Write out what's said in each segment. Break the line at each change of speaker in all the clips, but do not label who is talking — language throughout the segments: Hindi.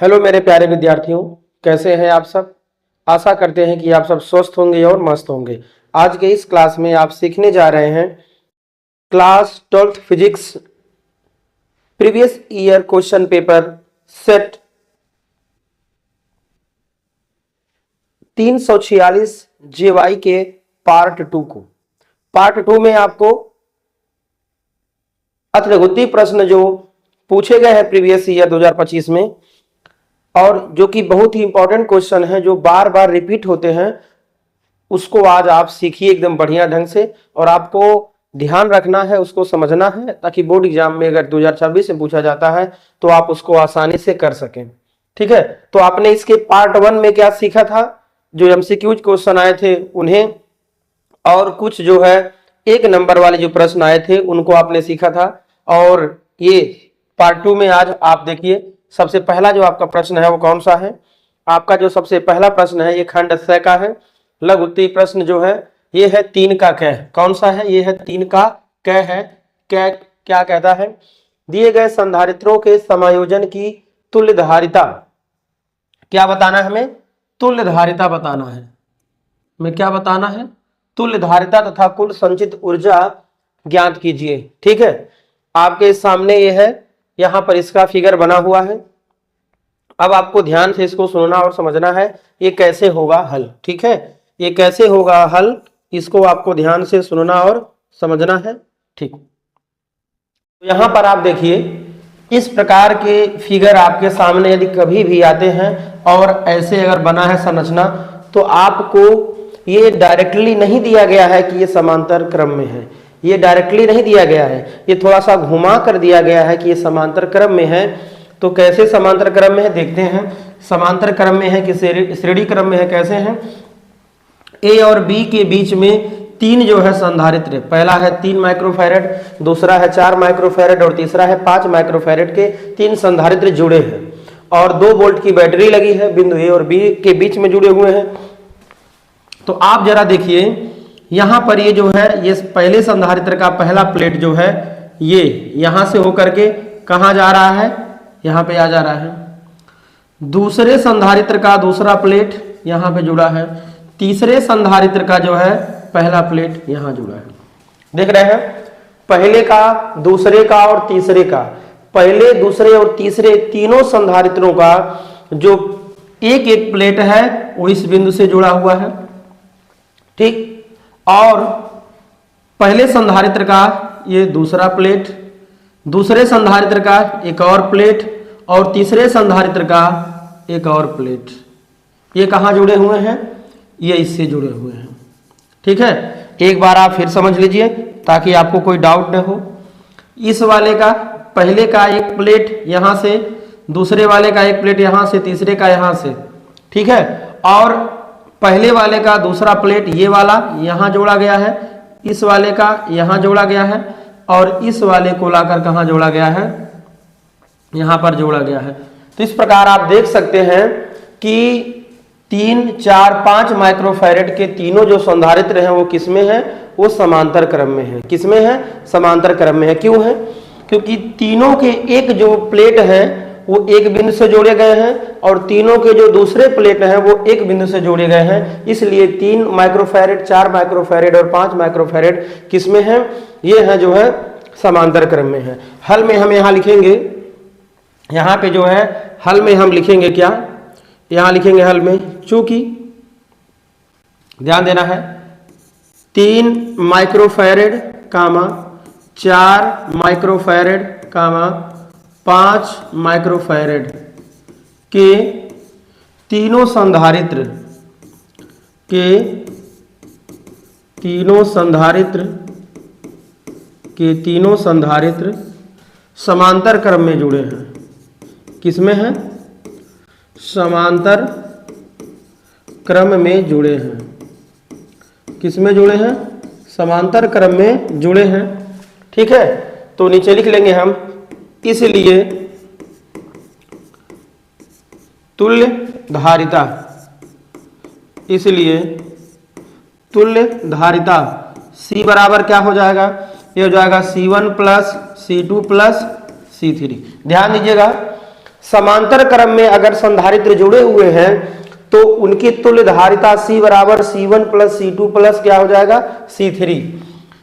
हेलो मेरे प्यारे विद्यार्थियों, कैसे हैं आप सब। आशा करते हैं कि आप सब स्वस्थ होंगे और मस्त होंगे। आज के इस क्लास में आप सीखने जा रहे हैं class 12th physics previous year question paper set 346 जेवाई के पार्ट 2 को। पार्ट 2 में आपको अत्रगुत्ती प्रश्न जो पूछे गए हैं प्रीवियस ईयर 2025 में, और जो कि बहुत ही इंपॉर्टेंट क्वेश्चन है, जो बार बार रिपीट होते हैं, उसको आज आप सीखिए एकदम बढ़िया ढंग से। और आपको ध्यान रखना है, उसको समझना है, ताकि बोर्ड एग्जाम में अगर 2026 में पूछा जाता है तो आप उसको आसानी से कर सकें। ठीक है, तो आपने इसके पार्ट 1 में क्या सीखा था, जो एमसीक्यूज क्वेश्चन आए थे उन्हें, और कुछ जो है 1 नंबर वाले जो प्रश्न आए थे उनको आपने सीखा था। और ये पार्ट 2 में आज आप देखिए, सबसे पहला जो आपका प्रश्न है वो कौन सा है। आपका जो सबसे पहला प्रश्न है ये खंड 6 का है। लघु उत्तरीय प्रश्न जो है ये है 3 का क। कौन सा है, ये है 3 का क है। क्या कहता है, दिए गए संधारित्रों के समायोजन की तुल्य धारिता, क्या बताना है हमें, तुल्य धारिता बताना है। हमें क्या बताना है, तुल्य धारिता तथा कुल संचित ऊर्जा ज्ञात कीजिए। ठीक है, आपके सामने ये है, यहां पर इसका फिगर बना हुआ है। अब आपको ध्यान से इसको सुनना और समझना है ये कैसे होगा हल। ठीक है, ये कैसे होगा हल, इसको आपको ध्यान से सुनना और समझना है। ठीक, तो यहां पर आप देखिए, इस प्रकार के फिगर आपके सामने यदि कभी भी आते हैं और ऐसे अगर बना है संरचना, तो आपको ये डायरेक्टली नहीं दिया गया है कि ये समांतर क्रम में है। ये डायरेक्टली नहीं दिया गया है, ये थोड़ा सा घुमा कर दिया गया है कि ये समांतर क्रम में है। तो कैसे समांतर क्रम में है देखते हैं। समांतर क्रम में है कि श्रेणी क्रम में है, कैसे हैं। ए और बी के बीच में 3 जो है संधारित्र, पहला है 3 माइक्रोफैरड, दूसरा है 4 माइक्रोफैरड और तीसरा है 5 माइक्रोफैरड के 3 संधारित्र जुड़े हैं। और 2 वोल्ट की बैटरी लगी है, बिंदु ए और बी के बीच में जुड़े हुए हैं। तो आप जरा देखिए, यहां पर ये जो है, ये पहले संधारित्र का पहला प्लेट जो है, ये यहां से होकर के कहां जा रहा है, यहां पे आ जा रहा है। दूसरे संधारित्र का दूसरा प्लेट यहां पे जुड़ा है। तीसरे संधारित्र का जो है पहला प्लेट यहां जुड़ा है। देख रहे हैं, पहले का, दूसरे का और तीसरे का, पहले दूसरे और तीसरे तीनों संधारित्रों का जो एक एक प्लेट है वो इस बिंदु से जुड़ा हुआ है। ठीक, और पहले संधारित्र का ये दूसरा प्लेट, दूसरे संधारित्र का एक और प्लेट, और तीसरे संधारित्र का एक और प्लेट, ये कहां जुड़े हुए हैं, ये इससे जुड़े हुए हैं। ठीक है, एक बार आप फिर समझ लीजिए ताकि आपको कोई डाउट न हो। इस वाले का पहले का एक प्लेट यहां से, दूसरे वाले का एक प्लेट यहां से, तीसरे का यहां से। ठीक है, और पहले वाले का दूसरा प्लेट ये वाला यहां जोड़ा गया है, इस वाले का यहां जोड़ा गया है, और इस वाले को लाकर कहां जोड़ा गया है, यहां पर जोड़ा गया है। तो इस प्रकार आप देख सकते हैं कि 3, 4, 5 माइक्रोफैरड के तीनों जो संधारित्र हैं वो किसमें है, वो समांतर क्रम में है। किसमें है, समांतर क्रम में है। क्यों है, क्योंकि तीनों के एक जो प्लेट है वो एक बिंदु से जोड़े गए हैं, और तीनों के जो दूसरे प्लेट हैं वो एक बिंदु से जोड़े गए हैं। इसलिए 3 माइक्रोफैरड, 4 माइक्रोफैरड और 5 माइक्रोफैरड किसमें है, ये है जो है समांतर क्रम में है। हल में हम यहां लिखेंगे, यहां पे जो है हल में हम लिखेंगे क्या, यहां लिखेंगे हल में, चूंकि ध्यान देना है 3 माइक्रोफैरड कामा 4 माइक्रोफैरड कामा 5 माइक्रोफैरड के तीनों संधारित्र समांतर क्रम में जुड़े हैं। किसमें हैं, समांतर क्रम में जुड़े हैं। किसमें जुड़े हैं, समांतर क्रम में जुड़े हैं। ठीक है, तो नीचे लिख लेंगे हम, इसलिए तुल्य धारिता, इसलिए तुल्य धारिता C बराबर क्या हो जाएगा, ये हो जाएगा C1 plus C2 plus C3। ध्यान दीजिएगा, समांतर क्रम में अगर संधारित्र जुड़े हुए हैं तो उनकी तुल्य धारिता C बराबर C1 प्लस C2 प्लस क्या हो जाएगा C3।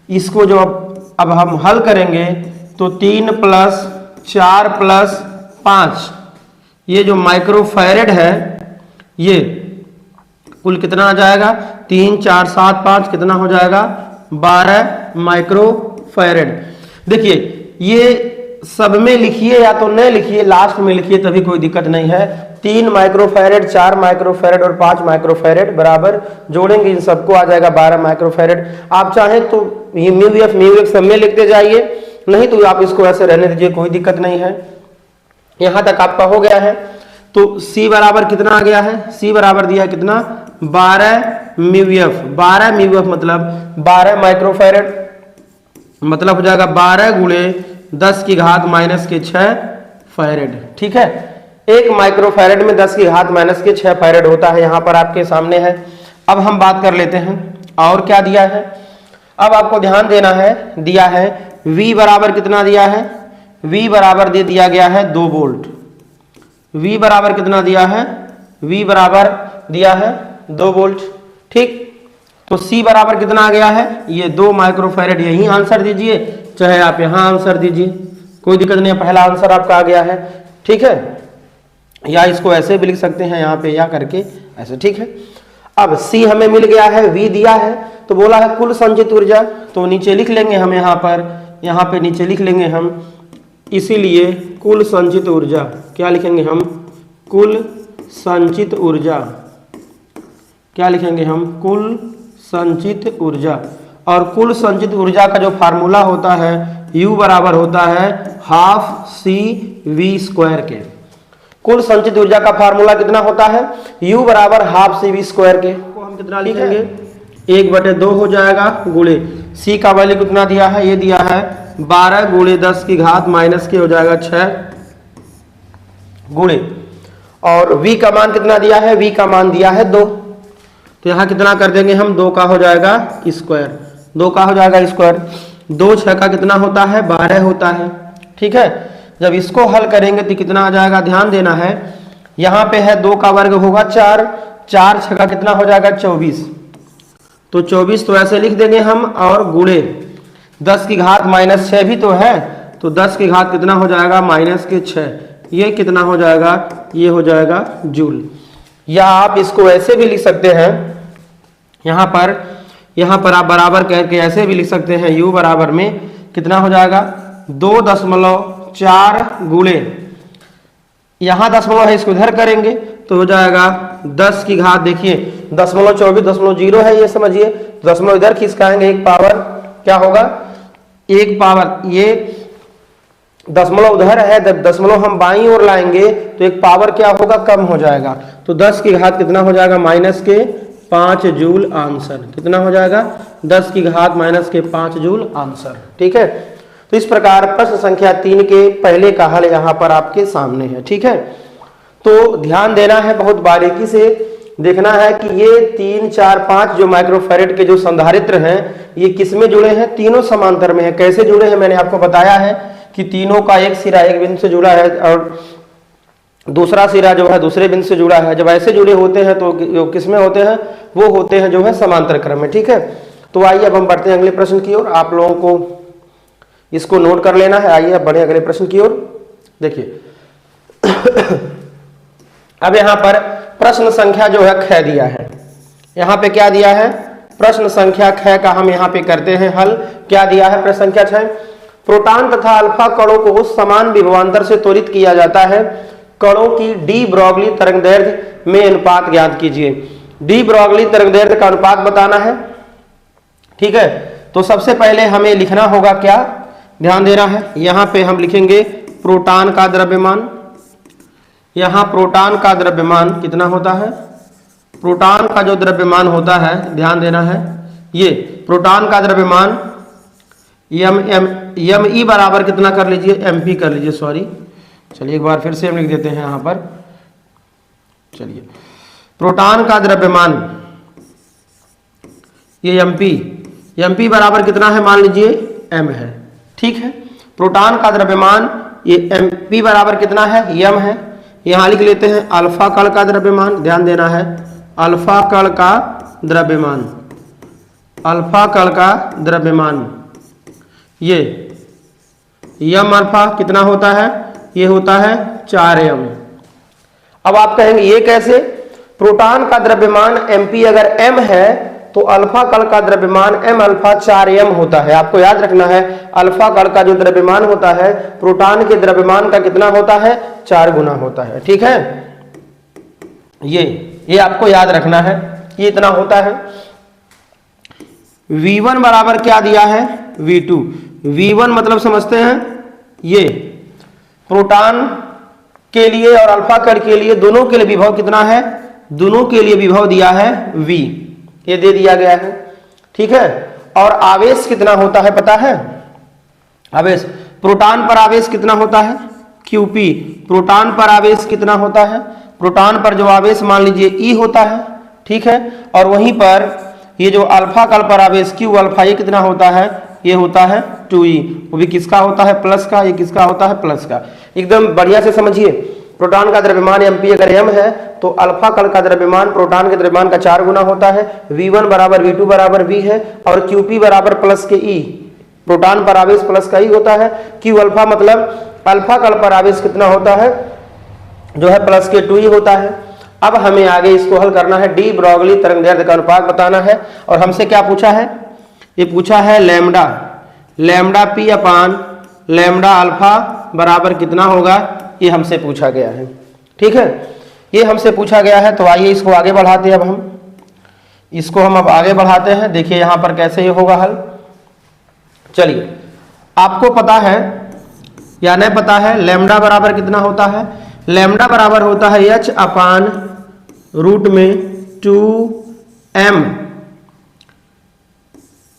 इसको जो अब हम हल करेंगे तो 3 प्लस 4 प्लस 5 ये जो माइक्रोफैरेड है ये कुल कितना आ जाएगा 3 4 7 5 कितना हो जाएगा 12 माइक्रोफैरेड। देखिए ये सब में लिखिए या तो न लिखिए, लास्ट में लिखिए तभी कोई दिक्कत नहीं है। 3 माइक्रोफैरेड 4 माइक्रोफैरेड और 5 माइक्रोफैरेड बराबर जोड़ेंगे इन सबको आ जाएगा 12 माइक्रोफैरेड। आप चाहें तो म्यू एफ सब में लिखते जाइए, नहीं तो आप इसको ऐसे रहने दीजिए, कोई दिक्कत नहीं है। यहां तक आपका हो गया है। तो C बराबर कितना आ गया है, C बराबर दिया कितना 12 म्यू एफ मतलब 12 माइक्रोफैरेड, मतलब हो जाएगा 12 गुणे 10 की घात माइनस के 6 फैरेड। ठीक है, 1 माइक्रोफैरेड में 10 की घात माइनस के 6 फैरेड होता है, यहां पर आपके सामने है। अब हम बात कर लेते हैं और क्या दिया है। अब आपको ध्यान देना है, दिया है V बराबर कितना दिया है, V बराबर दे दिया गया है 2 वोल्ट। V बराबर कितना दिया है, V बराबर दिया है 2 वोल्ट। ठीक, तो C बराबर कितना आ गया है, ये 2 माइक्रोफैरेड। यही आंसर दीजिए, चाहे आप यहां आंसर दीजिए, कोई दिक्कत नहीं है, पहला आंसर आपका आ गया है। ठीक है, या इसको ऐसे भी लिख सकते हैं यहाँ पे या करके ऐसे। ठीक है, अब C हमें मिल गया है, V दिया है, तो बोला है कुल संचित ऊर्जा, तो नीचे लिख लेंगे हम यहाँ पे नीचे लिख लेंगे हम, इसीलिए कुल संचित ऊर्जा क्या लिखेंगे हम, कुल संचित ऊर्जा क्या लिखेंगे हम, कुल संचित ऊर्जा। और कुल संचित ऊर्जा का जो फार्मूला होता है U बराबर होता है हाफ CV² के। कुल संचित ऊर्जा का फार्मूला कितना होता है, U बराबर हाफ CV² के। को हम कितना लिखेंगे 1/2 हो जाएगा गुणे C का वैल्यू कितना दिया है, ये दिया है 12 गुणे 10 की घात माइनस के हो जाएगा 6 गुणे, और V का मान कितना दिया है, V का मान दिया है 2, तो यहाँ कितना कर देंगे हम, 2 का हो जाएगा स्क्वायर, 2 का हो जाएगा स्क्वायर। 2 6 का कितना होता है 12 होता है। ठीक है, जब इसको हल करेंगे तो कितना आ जाएगा, ध्यान देना है, यहाँ पे है 2 का वर्ग होगा 4, 4 6 का कितना हो जाएगा 24, तो 24 तो ऐसे लिख देंगे हम, और गुणे 10 की घात माइनस 6 भी तो है, तो 10 की घात कितना हो जाएगा माइनस के 6, ये कितना हो जाएगा, ये हो जाएगा जूल। या आप इसको ऐसे भी लिख सकते हैं, यहाँ पर आप बराबर करके ऐसे भी लिख सकते हैं, U बराबर में कितना हो जाएगा 2.4 गुणे, यहाँ दशमलव है, इसको इधर करेंगे तो हो जाएगा 10 की घात, देखिए 0.24 है, ये समझिए, दशमलव इधर खिसकाएंगे, एक पावर क्या होगा, एक पावर, ये दशमलव उधर है, जब दशमलव हम बाईं ओर लाएंगे तो एक पावर क्या होगा, कम हो जाएगा, तो 10 की घात कितना हो जाएगा माइनस के 5 जूल आंसर। कितना हो जाएगा 10 की घात माइनस के 5 जूल आंसर। ठीक है, तो इस प्रकार प्रश्न संख्या 3 के पहले का हल यहाँ पर आपके सामने है। ठीक है, तो ध्यान देना है, बहुत बारीकी से देखना है कि ये 3 4 5 जो माइक्रोफैरेड के जो संधारित्र हैं ये किस में जुड़े हैं, तीनों समांतर में है। कैसे जुड़े हैं मैंने आपको बताया है कि तीनों का एक सिरा एक बिंदु से जुड़ा है और दूसरा सिरा जो है दूसरे बिंदु से जुड़ा है। जब ऐसे जुड़े होते हैं तो जो किस में होते हैं, वो होते हैं जो है समांतर क्रम में। ठीक है, तो आइए अब हम बढ़ते हैं अगले प्रश्न की ओर। आप लोगों को इसको नोट कर लेना है। आइए अब बढ़े अगले प्रश्न की ओर। देखिए अब यहाँ पर प्रश्न संख्या जो है ख दिया है, यहाँ पे क्या दिया है, प्रश्न संख्या ख का हम यहाँ पे करते हैं हल। क्या दिया है, प्रश्न संख्या 6, प्रोटॉन तथा अल्फा कणों को समान विभवांतर से त्वरित किया जाता है, कणों की डी ब्रॉगली तरंगदैर्घ्य में अनुपात ज्ञात कीजिए। डी ब्रॉगली तरंगदैर्घ्य का अनुपात बताना है। ठीक है, तो सबसे पहले हमें लिखना होगा क्या, ध्यान देना है, यहाँ पे हम लिखेंगे प्रोटॉन का द्रव्यमान। यहाँ प्रोटॉन का द्रव्यमान कितना होता है, प्रोटॉन का जो द्रव्यमान होता है, ध्यान देना है, ये प्रोटॉन का द्रव्यमान एम ई बराबर कितना कर लीजिए, एम पी कर लीजिए, सॉरी, चलिए एक बार फिर से हम लिख देते हैं यहाँ पर। चलिए, प्रोटॉन का द्रव्यमान ये एम पी बराबर कितना है, मान लीजिए एम है। ठीक है, प्रोटॉन का द्रव्यमान ये एम पी बराबर कितना है, एम है। यहां लिख लेते हैं अल्फा कण का द्रव्यमान, ध्यान देना है, अल्फा कण का द्रव्यमान, अल्फा कण का द्रव्यमान, ये यम अल्फा कितना होता है, ये होता है 4m। अब आप कहेंगे ये कैसे, प्रोटॉन का द्रव्यमान mp अगर m है तो अल्फा कण का द्रव्यमान m अल्फा 4m होता है। आपको याद रखना है अल्फा कण का जो द्रव्यमान होता है प्रोटॉन के द्रव्यमान का कितना होता है, 4 गुना होता है। ठीक है, ये आपको याद रखना है, ये इतना होता है। V1 बराबर क्या दिया है, V2। V1 मतलब समझते हैं, ये प्रोटॉन के लिए और अल्फा कण के लिए दोनों के लिए विभव कितना है, दोनों के लिए विभव दिया है V, ये दे दिया गया है। ठीक है, और आवेश कितना होता है पता है, आवेश प्रोटॉन पर आवेश कितना होता है, Qp। प्रोटॉन पर आवेश कितना होता है, प्रोटॉन पर जो आवेश मान लीजिए E होता है। ठीक है, और वहीं पर ये जो अल्फा कण पर आवेश Q अल्फा ये कितना होता है, ये होता है 2e, वो भी किसका होता है, प्लस का, ये किसका होता है, प्लस का। एकदम बढ़िया से समझिए, प्रोटॉन का द्रव्यमान mp अगर m है तो अल्फा कण का द्रव्यमान प्रोटॉन के द्रव्यमान का 4 गुना होता है। v1 बराबर v2 बराबर v है, और qp बराबर प्लस के e, प्रोटॉन पर आवेश प्लस का ही होता है। q अल्फा मतलब अल्फा कण पर आवेश कितना होता है, जो है प्लस के 2e होता है। अब हमें आगे इसको हल करना है, डी ब्रॉगली तरंगदैर्ध्य का अनुपात बताना है, और हमसे क्या पूछा है, ये पूछा है लैम्डा, लैम्डा p अपान लैम्डा अल्फा बराबर कितना होगा, ये हमसे पूछा गया है। ठीक है, ये हमसे पूछा गया है, तो आइए इसको आगे बढ़ाते हैं। अब हम इसको अब आगे बढ़ाते हैं, देखिए यहां पर कैसे ये होगा हल। चलिए, आपको पता है या नहीं पता है, लैम्डा बराबर कितना होता है, लैम्डा बराबर होता है h अपान रूट में 2m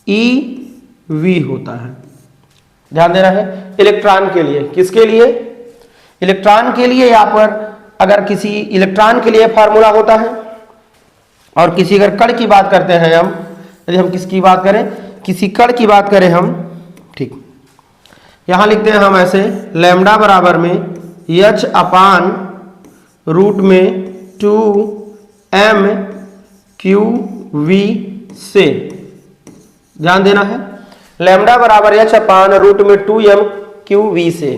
eV होता है। ध्यान देना है, इलेक्ट्रॉन के लिए, किसके लिए, इलेक्ट्रॉन के लिए। यहाँ पर अगर किसी इलेक्ट्रॉन के लिए फार्मूला होता है, और किसी अगर कण की बात करते हैं हम, यदि हम किसकी बात करें, किसी कण की बात करें हम, ठीक, यहां लिखते हैं हम ऐसे, लैम्डा बराबर में h अपान रूट में 2m qv से, ध्यान देना है, लैम्डा बराबर h अपान रूट में 2m qv से।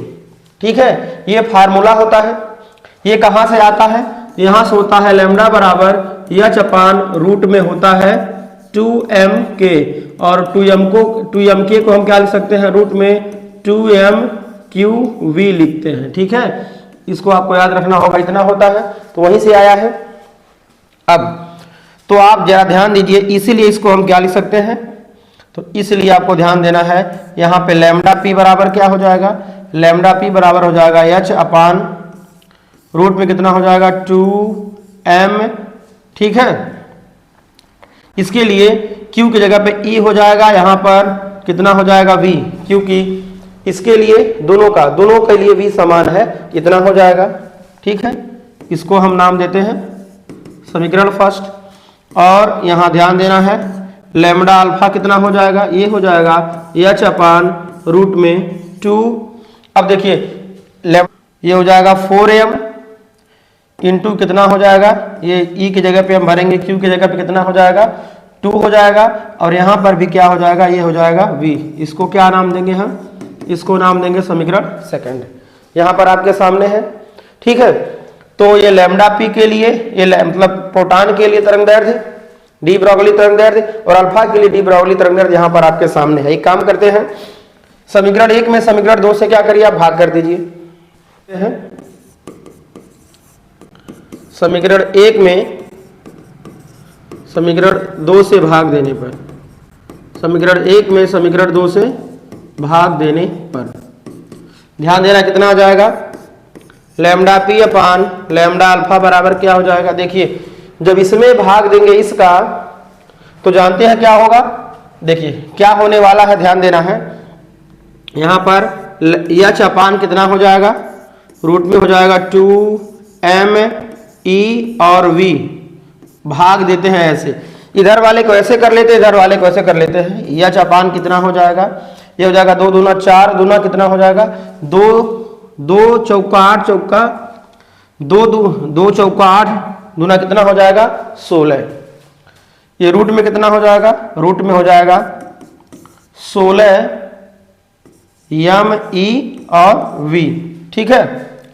ठीक है, ये फार्मूला होता है, ये कहां से आता है, यहां से होता है, लैम्डा बराबर h अपान रूट में होता है 2mk, और 2mk को हम क्या लिख सकते हैं, रूट में 2mqv लिखते हैं। ठीक है, इसको आपको याद रखना होगा, इतना होता है, तो वहीं से आया है। अब तो आप जरा ध्यान दीजिए, इसीलिए इसको हम क्या लिख सकते हैं, तो इसलिए आपको ध्यान देना है, यहाँ पे लैम्डा p बराबर क्या हो जाएगा, लैम्डा p बराबर हो जाएगा h अपान रूट में कितना हो जाएगा 2m। ठीक है, इसके लिए q की जगह पे e हो जाएगा, यहाँ पर कितना हो जाएगा v, क्योंकि इसके लिए दोनों के लिए v समान है, इतना हो जाएगा। ठीक है, इसको हम नाम देते हैं समीकरण फर्स्ट, और यहाँ ध्यान देना है, लैम्डा अल्फा कितना हो जाएगा, ये हो जाएगा h अपान रूट में 2, अब देखिए ये हो जाएगा 4m इंटू कितना हो जाएगा, ये e की जगह पे हम भरेंगे, q की जगह पे कितना हो जाएगा 2 हो जाएगा, और यहाँ पर भी क्या हो जाएगा, ये हो जाएगा v। इसको क्या नाम देंगे हम, इसको नाम देंगे समीकरण सेकंड, यहाँ पर आपके सामने है। ठीक है, तो ये लैम्डा p के लिए, ये मतलब प्रोटॉन के लिए तरंगदैर्ध्य डी ब्रॉगली तरंगदैर्ध्य, और अल्फा के लिए डी ब्रॉगली तरंगदैर्ध्य यहाँ पर आपके सामने है। एक काम करते हैं, समीकरण 1 में समीकरण 2 से क्या करिए, आप भाग कर दीजिए। समीकरण 1 में समीकरण 2 से भाग देने पर, समीकरण 1 में समीकरण 2 से भाग देने पर ध्यान देना, कितना आ जाएगा, लैम्डा p अपान लैम्डा अल्फा बराबर क्या हो जाएगा। देखिए जब इसमें भाग देंगे इसका, तो जानते हैं क्या होगा, देखिए क्या होने वाला है, ध्यान देना है, यहाँ पर h अपान कितना हो जाएगा, रूट में हो जाएगा 2m e और v, भाग देते हैं ऐसे, इधर वाले को ऐसे कर लेते हैं, इधर वाले को ऐसे कर लेते हैं, h अपान कितना हो जाएगा, ये हो जाएगा 2 दूना 4, दूना कितना हो जाएगा 2, 2 चौका 8 चौका दो चौका 8, दूना कितना हो जाएगा 16। ये रूट में कितना हो जाएगा, रूट में हो जाएगा 16 ME और V। ठीक है,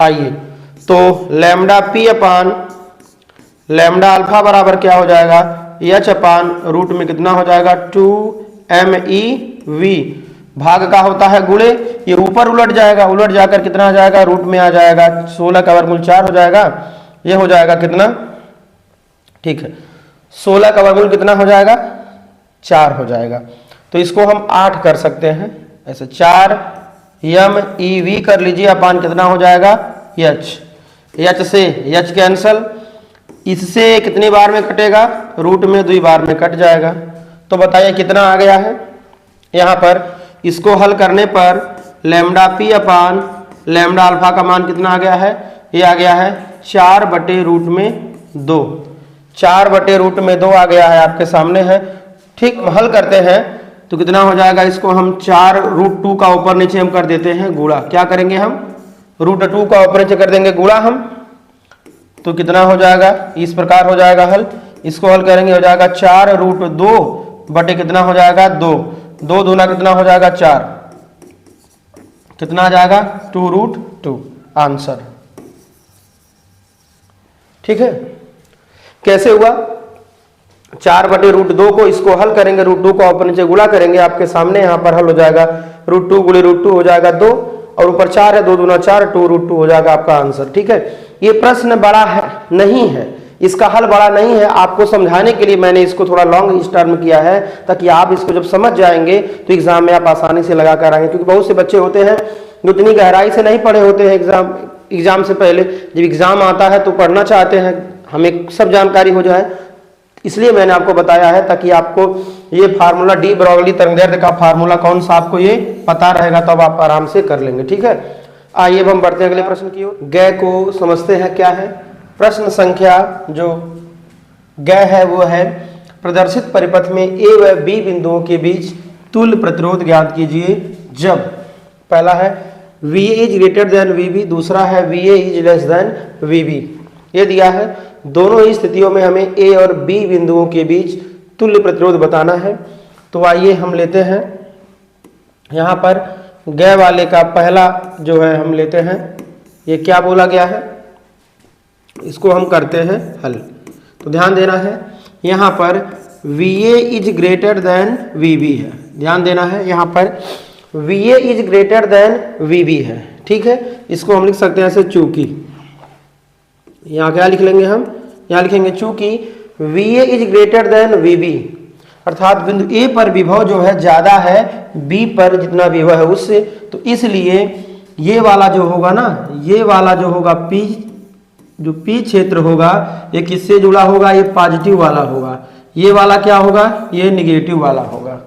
आइए तो लैम्डा P अपान लैम्डा अल्फा बराबर क्या हो जाएगा, H अपान रूट में कितना हो जाएगा 2MEV। भाग का होता है गुणे, ये ऊपर उलट जाएगा, उलट जाकर कितना आ जाएगा, रूट में आ जाएगा 16 का वर्गमूल 4 हो जाएगा। ये हो जाएगा कितना, ठीक है 16 का वर्गमूल कितना हो जाएगा 4 हो जाएगा। तो इसको हम 8 कर सकते हैं ऐसे, 4 MEV कर लीजिए अपान कितना हो जाएगा H। H से H कैंसल, इससे कितनी बार में कटेगा, रूट में 2 बार में कट जाएगा। तो बताइए कितना आ गया है। यहाँ पर इसको हल करने पर लैम्डा P अपान लैम्डा अल्फा का मान कितना आ गया है, ये आ गया है 4/√2। 4/√2 आ गया है, आपके सामने है। ठीक, हल करते हैं तो कितना हो जाएगा, इसको हम 4√2 का ऊपर नीचे हम कर देते हैं गुणा। क्या करेंगे हम, √2 का ऊपर नीचे कर देंगे गुणा हम, तो कितना हो जाएगा, इस प्रकार हो जाएगा हल। इसको हल करेंगे हो जाएगा 4√2 बटे कितना हो जाएगा 2, 2 दूना कितना हो जाएगा 4, कितना आ जाएगा 2√2 आंसर। ठीक है, कैसे हुआ, 4/√2 को इसको हल करेंगे, √2 को ऊपर नीचे गुणा करेंगे, आपके सामने यहाँ पर हल हो जाएगा √2 गुणे √2 हो जाएगा 2 और ऊपर 4 है, 2 दूना 4, 2√2 हो जाएगा आपका आंसर। ठीक है, ये प्रश्न बड़ा है नहीं है, इसका हल बड़ा नहीं है, आपको समझाने के लिए मैंने इसको थोड़ा लॉन्ग इस टर्म किया है ताकि आप इसको जब समझ जाएंगे तो एग्जाम में आप आसानी से लगा कर आएंगे। क्योंकि बहुत से बच्चे होते हैं जो इतनी गहराई से नहीं पढ़े होते हैं, एग्जाम से पहले जब एग्जाम आता है तो पढ़ना चाहते हैं हमें सब जानकारी हो जाए, इसलिए मैंने आपको बताया है ताकि आपको ये फार्मूला डी ब्रोगली तरंगदैर्घ्य का फार्मूला कौन सा आपको ये पता रहेगा, तब आप आराम से कर लेंगे। ठीक है, आइए अब हम बढ़ते हैं अगले प्रश्न की ओर। गय को समझते हैं क्या है। प्रश्न संख्या जो गय है वो है, प्रदर्शित परिपथ में ए व बी बिंदुओं के बीच तुल्य प्रतिरोध ज्ञात कीजिए जब, पहला है VA is greater than VB, दूसरा है VA is less than VB। ये दिया है, दोनों ही स्थितियों में हमें A और B बिंदुओं के बीच तुल्य प्रतिरोध बताना है। तो आइए हम लेते हैं यहाँ पर गय वाले का पहला जो है हम लेते हैं, ये क्या बोला गया है, इसको हम करते हैं हल। तो ध्यान देना है यहाँ पर VA is greater than VB है, ध्यान देना है यहाँ पर VA is greater than VB है। ठीक है, इसको हम लिख सकते हैं ऐसे, चूंकि यहाँ क्या लिख लेंगे हम, यहाँ लिखेंगे चूंकि VA is greater than VB, अर्थात बिंदु A पर विभव जो है ज्यादा है B पर जितना विभव है उससे, तो इसलिए ये वाला जो होगा ना, ये वाला जो होगा P, जो P क्षेत्र होगा ये किससे जुड़ा होगा, ये पॉजिटिव वाला होगा, ये वाला क्या होगा, ये निगेटिव वाला होगा।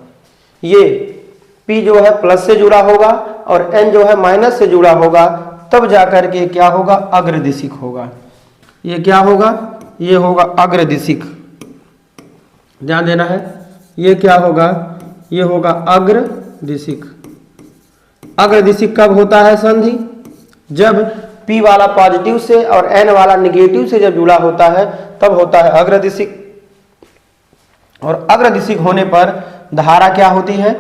ये P जो है प्लस से जुड़ा होगा और N जो है माइनस से जुड़ा होगा, तब जाकर के क्या होगा, अग्रदिशिक होगा। ये क्या होगा, ये होगा अग्रदिशिक, ध्यान देना है, ये क्या होगा, ये होगा अग्रदिशिक। अग्रदिशिक कब होता है संधि, जब P वाला पॉजिटिव से और N वाला निगेटिव से जब जुड़ा होता है तब होता है अग्रदिशिक। और अग्रदिशिक होने पर धारा क्या होती है,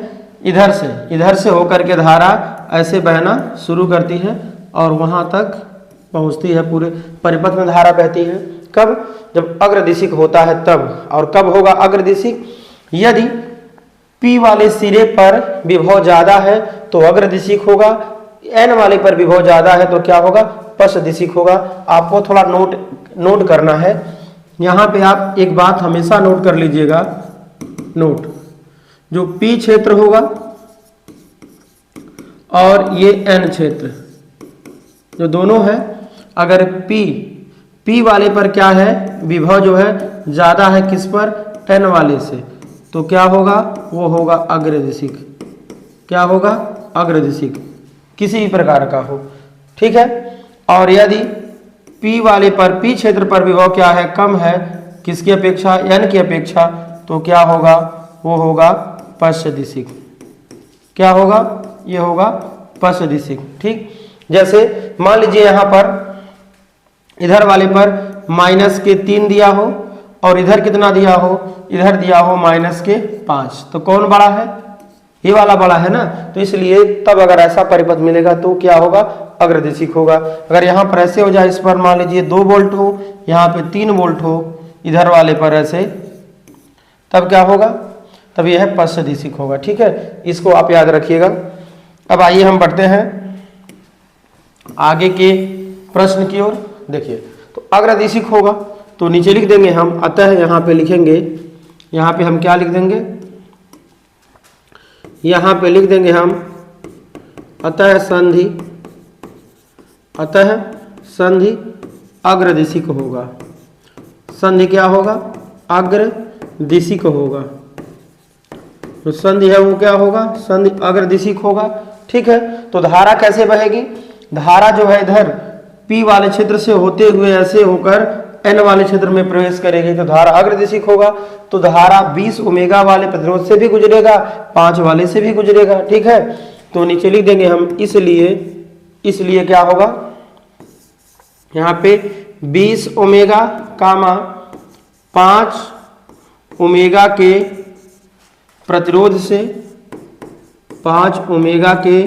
इधर से होकर के धारा ऐसे बहना शुरू करती है और वहां तक पहुंचती है, पूरे परिपथ में धारा बहती है। कब, जब अग्रदिशिक होता है तब। और कब होगा अग्रदिशिक, यदि P वाले सिरे पर विभव ज्यादा है तो अग्रदिशिक होगा, N वाले पर विभव ज्यादा है तो क्या होगा, पश्चदिशिक होगा। आपको थोड़ा नोट करना है, यहाँ पे आप एक बात हमेशा नोट कर लीजिएगा, नोट, जो P क्षेत्र होगा और ये N क्षेत्र जो दोनों है, अगर P वाले पर क्या है, विभव जो है ज्यादा है किस पर, N वाले से, तो क्या होगा, वो होगा अग्रदिशिक। क्या होगा, अग्रदिशिक, किसी भी प्रकार का हो। ठीक है, और यदि P वाले पर, P क्षेत्र पर विभव क्या है, कम है किसकी अपेक्षा, N की अपेक्षा, तो क्या होगा, वो होगा पश्चदिशिक। क्या होगा, ये होगा पश्चदिशिक। ठीक, जैसे मान लीजिए यहाँ पर इधर वाले पर माइनस के 3 दिया हो और इधर कितना दिया हो, इधर दिया हो माइनस के 5, तो कौन बड़ा है, ये वाला बड़ा है ना। तो इसलिए तब अगर ऐसा परिपथ मिलेगा तो क्या होगा, अग्रदिशिक होगा। अगर यहाँ पर ऐसे हो जाए, इस पर मान लीजिए 2 वोल्ट हो, यहाँ पे 3 वोल्ट हो, इधर वाले पर ऐसे, तब क्या होगा, तब यह है पश्चदिशिक होगा। ठीक है, इसको आप याद रखिएगा। अब आइए हम बढ़ते हैं आगे के प्रश्न की ओर। देखिए, तो अग्रदिशिक होगा तो नीचे लिख देंगे हम, अतः यहाँ पे लिखेंगे, यहाँ पे हम क्या लिख देंगे, यहाँ पे लिख देंगे हम अतः संधि, अतः संधि अग्रदिशिक होगा। संधि क्या होगा, अग्रदिशिक होगा। तो संधि है वो क्या होगा, संधि अग्रदिशिक होगा। ठीक है, तो धारा कैसे बहेगी, धारा जो है इधर P वाले क्षेत्र से होते हुए ऐसे होकर N वाले क्षेत्र में प्रवेश करेगी, तो धारा अग्रदिशिक होगा। तो धारा 20 ओमेगा वाले प्रतिरोध से भी गुजरेगा, 5 वाले से भी गुजरेगा। ठीक है, तो नीचे लिख देंगे हम, इसलिए क्या होगा, यहाँ पे 20 ओमेगा कामा 5 ओमेगा के प्रतिरोध से, 5 ओमेगा के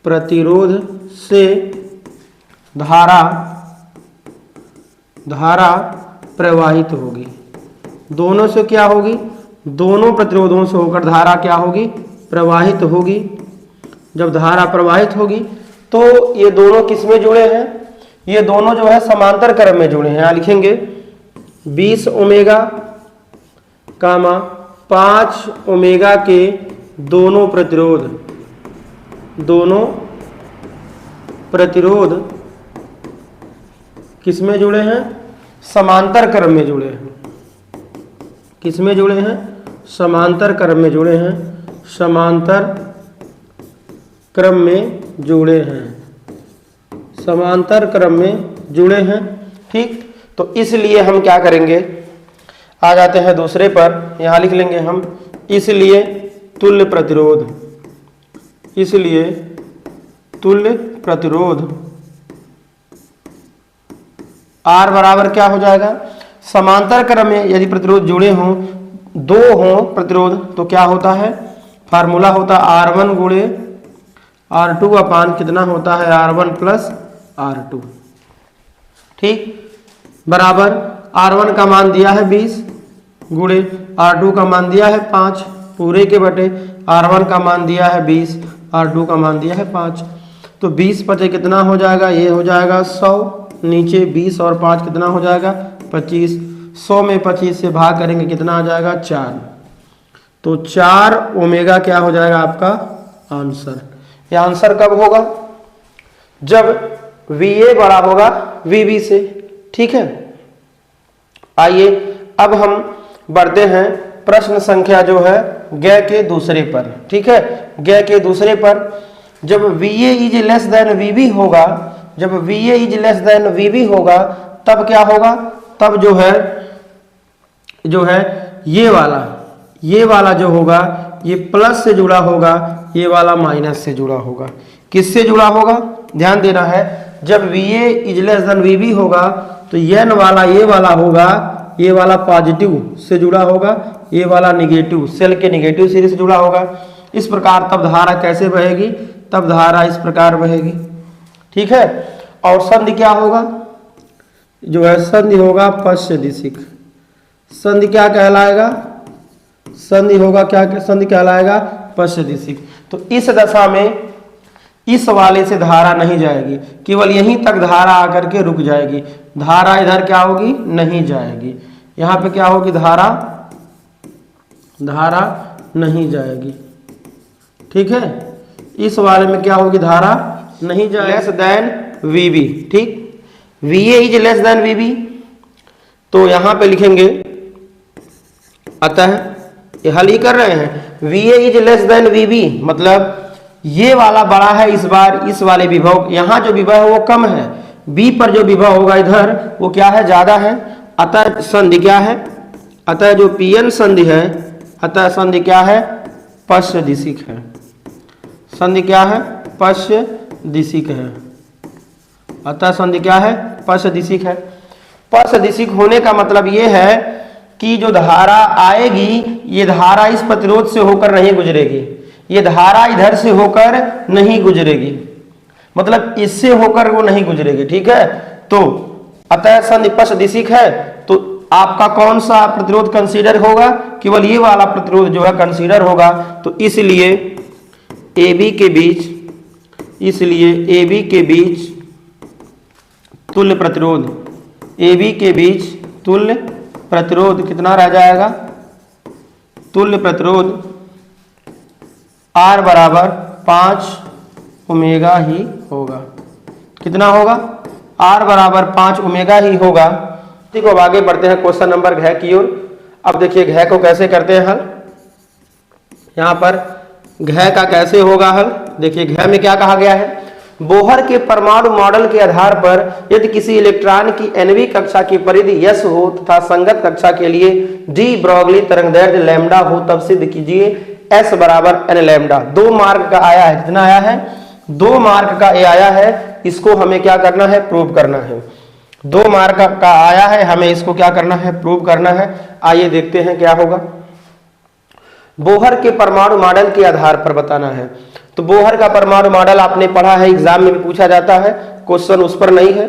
प्रतिरोध से धारा प्रवाहित होगी। दोनों से क्या होगी, दोनों प्रतिरोधों से होकर धारा क्या होगी, प्रवाहित होगी। जब धारा प्रवाहित होगी तो ये दोनों किस में जुड़े हैं, ये दोनों जो है समांतर क्रम में जुड़े हैं। यहाँ लिखेंगे 20 ओमेगा कामा 5 ओमेगा के दोनों प्रतिरोध किस में जुड़े हैं, समांतर क्रम में जुड़े हैं। किस में जुड़े हैं, समांतर क्रम में जुड़े हैं, समांतर क्रम में जुड़े हैं, समांतर क्रम में जुड़े हैं। ठीक, तो इसलिए हम क्या करेंगे, आ जाते हैं दूसरे पर, यहां लिख लेंगे हम, इसलिए तुल्य प्रतिरोध, इसलिए तुल्य प्रतिरोध R बराबर क्या हो जाएगा, समांतर क्रम में यदि प्रतिरोध जुड़े हों, 2 हों प्रतिरोध, तो क्या होता है, फार्मूला होता है R1 गुणे R2 अपान कितना होता है, R1 प्लस R2। ठीक, बराबर R1 का मान दिया है 20 गुणे R2 का मान दिया है 5 पूरे के बटे, R1 का मान दिया है 20, R2 का मान दिया है 5। तो 20 बटे कितना हो जाएगा, ये हो जाएगा 100, नीचे 20 और 5 कितना हो जाएगा 25, 100 में 25 से भाग करेंगे कितना आ जाएगा 4। तो 4 ओमेगा क्या हो जाएगा आपका आंसर। यह आंसर कब होगा, जब VA बड़ा होगा VB से। ठीक है, आइए अब हम बढ़ते हैं प्रश्न संख्या जो है ग के दूसरे पर। ठीक है, ग के दूसरे पर जब VA is less than VB होगा, जब VA is less than VB होगा तब क्या होगा, तब जो है ये वाला जो होगा ये प्लस से जुड़ा होगा, ये वाला माइनस से जुड़ा होगा। किससे जुड़ा होगा, ध्यान देना है, जब VA is less than VB होगा तो N वाला ये वाला होगा, ये वाला पॉजिटिव से जुड़ा होगा, ये वाला निगेटिव, सेल के निगेटिव सीरीज से जुड़ा होगा। इस प्रकार तब धारा कैसे बहेगी, तब धारा इस प्रकार बहेगी। ठीक है, और संधि क्या होगा, जो है संधि होगा पश्चदिशिक। संधि क्या कहलाएगा, संधि होगा क्या, संधि कहलाएगा पश्चदिशिक। तो इस दशा में इस वाले से धारा नहीं जाएगी, केवल यहीं तक धारा आकर के रुक जाएगी, धारा इधर क्या होगी, नहीं जाएगी। यहाँ पे क्या होगी, धारा नहीं जाएगी। ठीक है, इस वाले में क्या होगी, धारा नहीं जाएगी। Less than VB। ठीक, VA is less than VB, तो यहाँ पे लिखेंगे अतः, ये हल ही कर रहे हैं, VA is less than VB मतलब ये वाला बड़ा है इस बार, इस वाले विभव, यहाँ जो विभव है वो कम है, B पर जो विभव होगा इधर वो क्या है, ज्यादा है। अतः संधि क्या है, अतः जो PN संधि है, अतः संधि क्या है, पश्चदिशिक है। संधि क्या है, पश्चदिशिक है। अतः संधि क्या है, सदिशिक है। सदिशिक होने का मतलब ये है कि जो धारा आएगी ये धारा इस प्रतिरोध से होकर नहीं गुजरेगी, ये धारा इधर से होकर नहीं गुजरेगी, मतलब इससे होकर वो नहीं गुजरेगी। ठीक है, तो अतः संधि सदिशिक है तो आपका कौन सा प्रतिरोध कंसीडर होगा, केवल ये वाला प्रतिरोध जो है कंसीडर होगा। तो इसलिए AB के बीच तुल्य प्रतिरोध, AB के बीच तुल्य प्रतिरोध कितना रह जाएगा, तुल्य प्रतिरोध R बराबर 5 ओमेगा ही होगा। कितना होगा, R बराबर 5 ओमेगा ही होगा। ठीक है, अब आगे बढ़ते हैं क्वेश्चन नंबर घ की ओर। अब देखिए घ को कैसे करते हैं हल, यहाँ पर घ का कैसे होगा हल। देखिए घ में क्या कहा गया है, बोहर के परमाणु मॉडल के आधार पर यदि किसी इलेक्ट्रॉन की nवीं कक्षा की परिधि यस हो तथा संगत कक्षा के लिए डी ब्रोगली तरंगदैर्ध्य लैम्डा हो तब सिद्ध कीजिए S बराबर n लैम्डा। 2 मार्क का आया है, कितना आया है, 2 मार्क का ये आया है, इसको हमें क्या करना है, प्रूव करना है। 2 मार्क का आया है, हमें इसको क्या करना है, प्रूव करना है। आइए देखते हैं क्या होगा। बोहर के परमाणु मॉडल के आधार पर बताना है। तो बोहर का परमाणु मॉडल आपने पढ़ा है, एग्जाम में भी पूछा जाता है, क्वेश्चन उस पर नहीं है,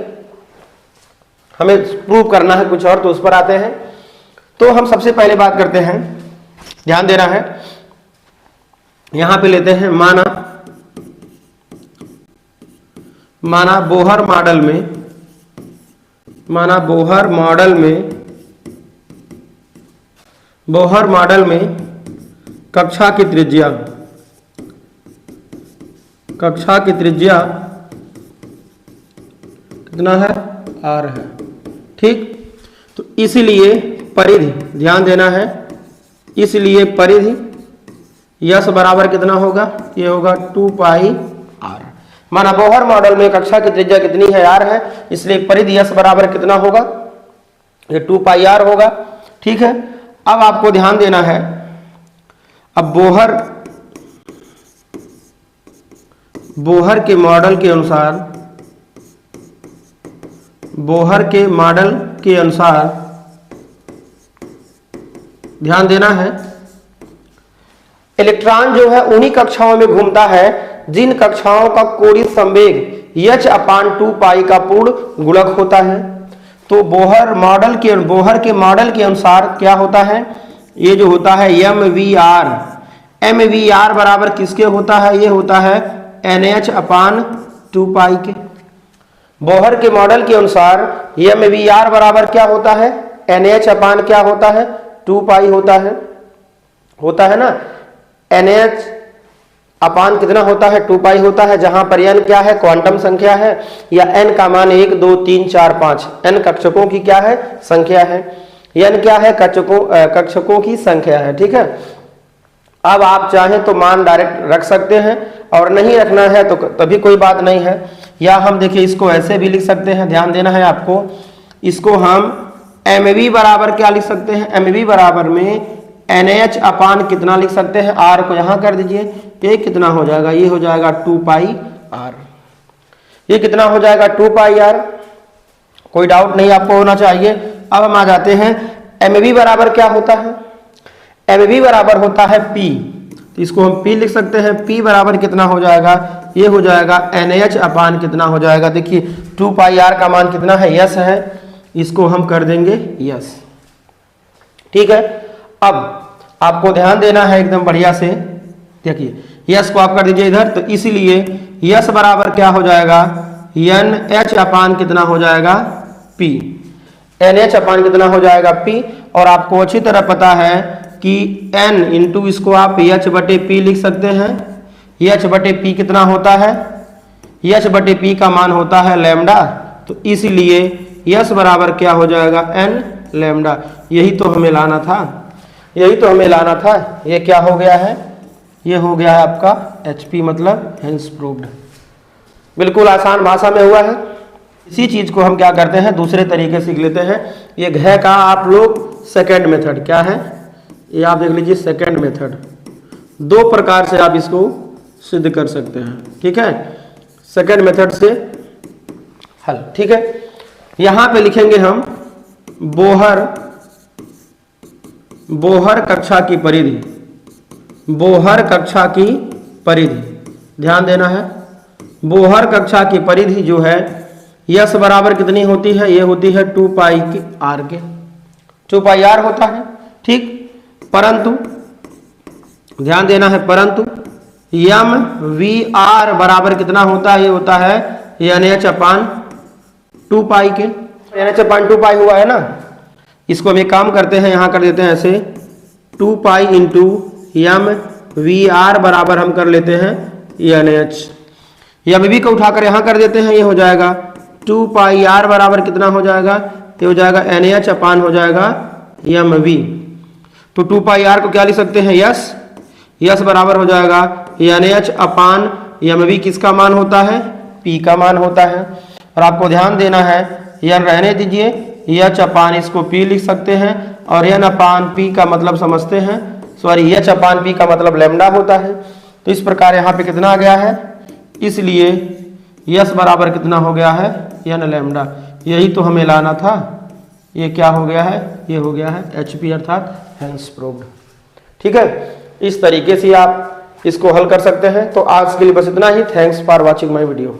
हमें प्रूव करना है कुछ और, तो उस पर आते हैं। तो हम सबसे पहले बात करते हैं, ध्यान देना है, यहां पे लेते हैं माना बोहर मॉडल में कक्षा की त्रिज्या कितना है, R है। ठीक, तो इसलिए परिधि, ध्यान देना है, इसलिए परिधि यस बराबर कितना होगा, ये होगा 2 पाई R। माना बोहर मॉडल में कक्षा की त्रिज्या कितनी है, R है, इसलिए परिधि यस बराबर कितना होगा, ये 2 पाई R होगा। ठीक है, अब आपको ध्यान देना है, अब बोहर के मॉडल के अनुसार ध्यान देना है, इलेक्ट्रॉन जो है उन्हीं कक्षाओं में घूमता है जिन कक्षाओं का कोणीय संवेग h/2 पाई का पूर्ण गुणक होता है। तो बोहर के मॉडल के अनुसार क्या होता है, ये जो होता है mvr बराबर किसके होता है, ये होता है NH/2 पाई के। बोहर के मॉडल के अनुसार mvr बराबर क्या होता है, NH क्या होता है, 2 पाई होता है ना। NH कितना होता है, 2 पाई होता है, जहां पर n क्या है, क्वांटम संख्या है, या n का मान 1 2 3 4 5 n कक्षकों की क्या है, संख्या है। n क्या है, कक्षकों की संख्या है। ठीक है, अब आप चाहें तो मान डायरेक्ट रख सकते हैं और नहीं रखना है तो तभी कोई बात नहीं है, या हम देखिए इसको ऐसे भी लिख सकते हैं, ध्यान देना है आपको, इसको हम mv बराबर क्या लिख सकते हैं, mv बराबर में NH कितना लिख सकते हैं, R को यहां कर दीजिए, ये कितना हो जाएगा, ये हो जाएगा 2 पाई R। ये कितना हो जाएगा, 2 पाई R, कोई डाउट नहीं आपको होना चाहिए। अब हम आ जाते हैं, mv बराबर क्या होता है, mv बराबर होता है P, तो इसको हम P लिख सकते हैं। P बराबर कितना हो जाएगा, ये हो जाएगा NH कितना हो जाएगा, देखिए 2 पाई R का मान कितना है, यस है, इसको हम कर देंगे यस। ठीक है, अब आपको ध्यान देना है एकदम बढ़िया से, देखिए यस को आप कर दीजिए इधर, तो इसीलिए यस बराबर क्या हो जाएगा, NH कितना हो जाएगा, P, NH कितना हो जाएगा, P। और आपको अच्छी तरह पता है कि N इंटू इसको आप H/P लिख सकते हैं। H/P कितना होता है, H/P का मान होता है लैम्डा, तो इसलिए यस बराबर क्या हो जाएगा, n लैम्डा। यही तो हमें लाना था, ये क्या हो गया है, ये हो गया है आपका HP, मतलब हेंस प्रूव्ड। बिल्कुल आसान भाषा में हुआ है। इसी चीज को हम क्या करते हैं, दूसरे तरीके सीख लेते हैं। ये घ का आप लोग सेकंड मेथड क्या है, ये आप देख लीजिए, सेकंड मेथड 2 प्रकार से आप इसको सिद्ध कर सकते हैं। ठीक है, सेकंड मेथड से हल। ठीक है, यहां पे लिखेंगे हम बोहर कक्षा की परिधि, बोहर कक्षा की परिधि, ध्यान देना है। बोहर कक्षा की परिधि जो है यस बराबर कितनी होती है, ये होती है 2 पाई आर के, 2 पाई आर होता है, ठीक। परंतु ध्यान देना है, परंतु यम वी आर बराबर कितना होता है, ये होता है एन एच अपान 2 पाई के, एन एच अपान 2 पाई हुआ है ना। इसको हम एक काम करते हैं, यहां कर देते हैं ऐसे 2 पाई इंटू यम वी आर बराबर हम कर लेते हैं एन एच, यम वी को उठाकर यहां कर देते हैं, ये हो जाएगा 2 पाई आर बराबर कितना हो जाएगा, ये हो जाएगा एन एच अपान हो जाएगा यम वी। तो 2 पाई आर को क्या लिख सकते हैं, यस, यस बराबर हो जाएगा N H upon Yama we, किसका मान होता है, पी का मान होता है। और आपको ध्यान देना है, यन रहने दीजिए, एच अपान इसको पी लिख सकते हैं, और एन अपान पी का मतलब समझते हैं, सॉरी एच अपान पी का मतलब लैम्डा होता है। तो इस प्रकार यहाँ पे कितना आ गया है, इसलिए यस बराबर कितना हो गया है, एन लैम्डा। यही तो हमें लाना था, ये क्या हो गया है, ये हो गया है एच पी अर्थात हेंस प्रूव्ड। ठीक है, इस तरीके से आप इसको हल कर सकते हैं। तो आज के लिए बस इतना ही। Thanks for watching my video.